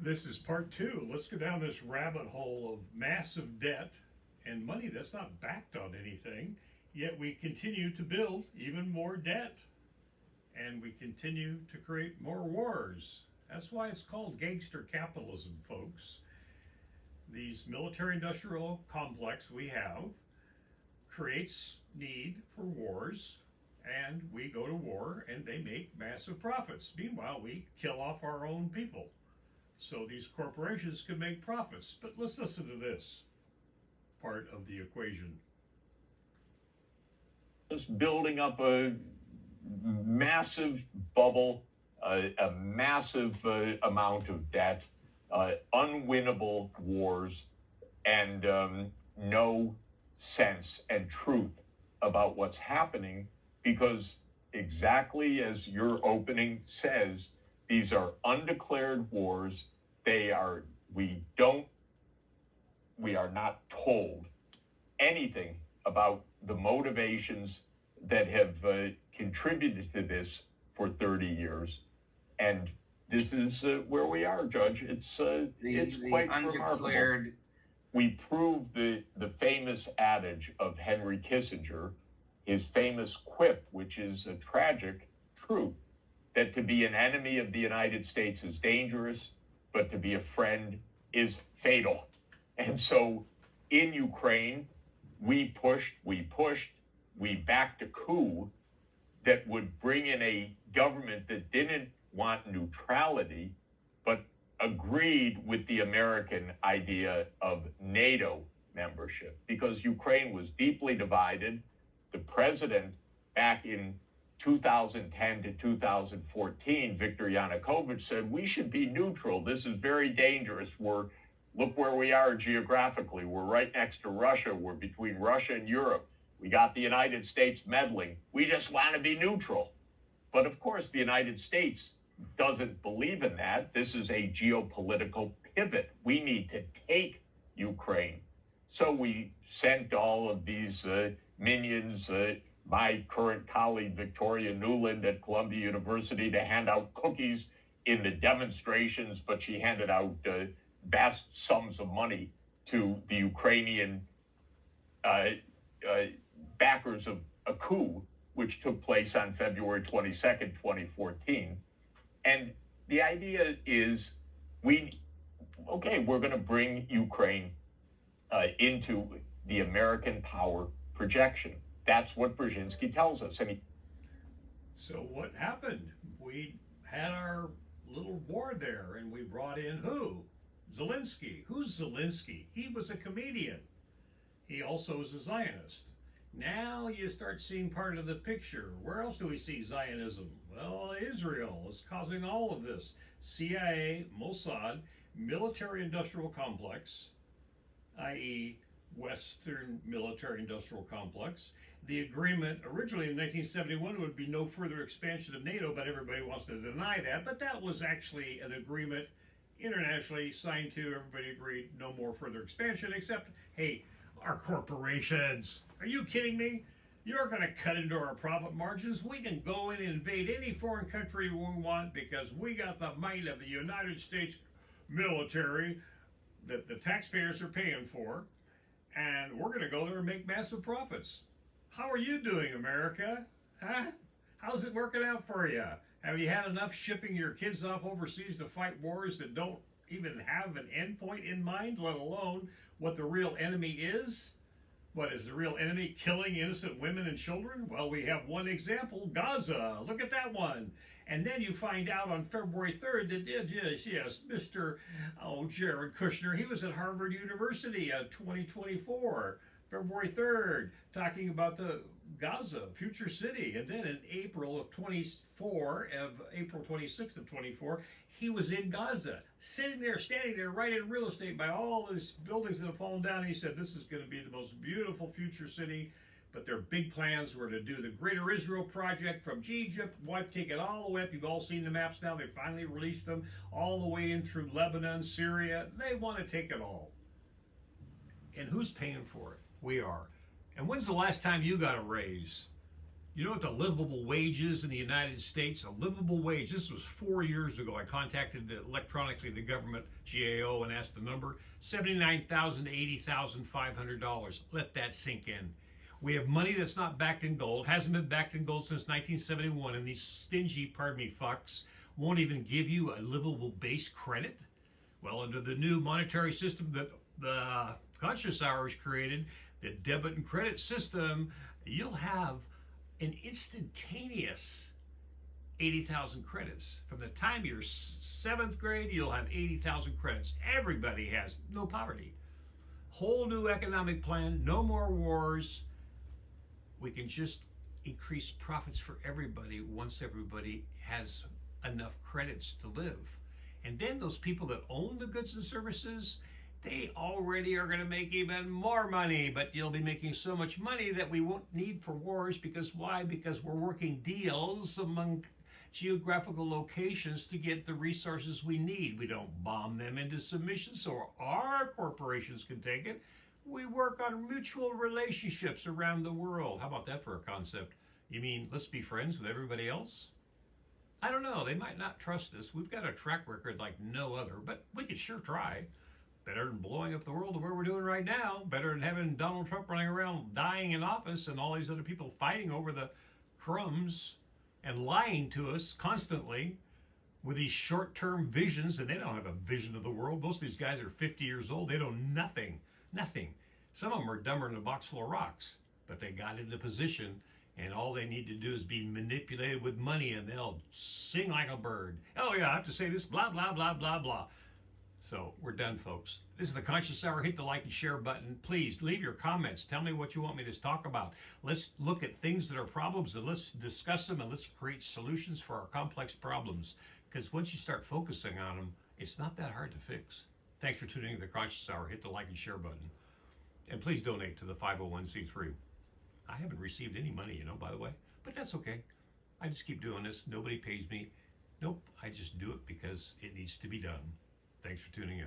This is part two. Let's go down this rabbit hole of massive debt and money that's not backed on anything, yet we continue to build even more debt and we continue to create more wars. That's why it's called gangster capitalism, folks. These military industrial complex we have creates need for wars, and we go to war and they make massive profits. Meanwhile, we kill off our own people so these corporations can make profits. But let's listen to this part of the equation. Just building up a massive bubble, a massive amount of debt, unwinnable wars, and no sense and truth about what's happening, because exactly as your opening says, these are undeclared wars. We are not told anything about the motivations that have contributed to this for 30 years. And this is where we are, Judge. It's quite remarkable. We prove the famous adage of Henry Kissinger, his famous quip, which is a tragic truth, that to be an enemy of the United States is dangerous, but to be a friend is fatal. And so in Ukraine, we backed a coup that would bring in a government that didn't want neutrality, but agreed with the American idea of NATO membership, because Ukraine was deeply divided. The president back in 2010 to 2014, Viktor Yanukovych, said we should be neutral. This is very dangerous. Look where we are geographically. We're right next to Russia. We're between Russia and Europe. We got the United States meddling. We just want to be neutral. But of course, the United States doesn't believe in that. This is a geopolitical pivot. We need to take Ukraine. So we sent all of these minions, my current colleague, Victoria Nuland at Columbia University, to hand out cookies in the demonstrations, but she handed out vast sums of money to the Ukrainian backers of a coup, which took place on February 22nd, 2014. And the idea is we're going to bring Ukraine into the American power projection. That's what Brzezinski tells us. So what happened? We had our little war there, and we brought in who? Zelensky. Who's Zelensky? He was a comedian. He also was a Zionist. Now you start seeing part of the picture. Where else do we see Zionism? Well, Israel is causing all of this. CIA, Mossad, military-industrial complex, i.e., Western military-industrial complex. The agreement originally in 1971 would be no further expansion of NATO, but everybody wants to deny that. But that was actually an agreement internationally signed to. Everybody agreed no more further expansion, except, hey, our corporations. Are you kidding me? You're going to cut into our profit margins. We can go in and invade any foreign country we want because we got the might of the United States military that the taxpayers are paying for, and we're going to go there and make massive profits. How are you doing, America? Huh? How's it working out for you? Have you had enough shipping your kids off overseas to fight wars that don't even have an endpoint in mind, let alone what the real enemy is? What is the real enemy? Killing innocent women and children? Well, we have one example, Gaza. Look at that one. And then you find out on February 3rd that, yes, Mr. Jared Kushner, he was at Harvard University 2024, February 3rd, talking about the Gaza, future city. And then in April 26th of 24, he was in Gaza, sitting there, standing there, right in real estate by all these buildings that have fallen down. And he said, this is going to be the most beautiful future city. But their big plans were to do the Greater Israel Project from Egypt, take it all the way up. You've all seen the maps now. They finally released them all the way in through Lebanon, Syria. They want to take it all. And who's paying for it? We are. And when's the last time you got a raise? You know what the livable wage is in the United States? A livable wage, this was 4 years ago. I contacted electronically the government, GAO, and asked the number, $79,000 to $80,500. Let that sink in. We have money that's not backed in gold, hasn't been backed in gold since 1971, and these stingy, fucks won't even give you a livable base credit? Well, under the new monetary system that the Conscious Hour has created, the debit and credit system, you'll have an instantaneous 80,000 credits. From the time you're 7th grade, you'll have 80,000 credits. Everybody has, no poverty. Whole new economic plan, no more wars. We can just increase profits for everybody once everybody has enough credits to live. And then those people that own the goods and services, they already are going to make even more money, but you'll be making so much money that we won't need for wars. Because why? Because we're working deals among geographical locations to get the resources we need. We don't bomb them into submission so our corporations can take it. We work on mutual relationships around the world. How about that for a concept? You mean let's be friends with everybody else? I don't know. They might not trust us. We've got a track record like no other, but we could sure try. Better than blowing up the world the way we're doing right now. Better than having Donald Trump running around dying in office and all these other people fighting over the crumbs and lying to us constantly with these short-term visions. And they don't have a vision of the world. Most of these guys are 50 years old. They know nothing. Nothing. Some of them are dumber than a box full of rocks. But they got into position, and all they need to do is be manipulated with money, and they'll sing like a bird. Oh yeah, I have to say this, blah, blah, blah, blah, blah. So we're done, folks. This is the Conscious Hour. Hit the like and share button. Please leave your comments. Tell me what you want me to talk about. Let's look at things that are problems, and let's discuss them, and let's create solutions for our complex problems. Because once you start focusing on them, it's not that hard to fix. Thanks for tuning in to the Conscious Hour. Hit the like and share button. And please donate to the 501c3. I haven't received any money, by the way, but that's okay. I just keep doing this. Nobody pays me. Nope, I just do it because it needs to be done. Thanks for tuning in.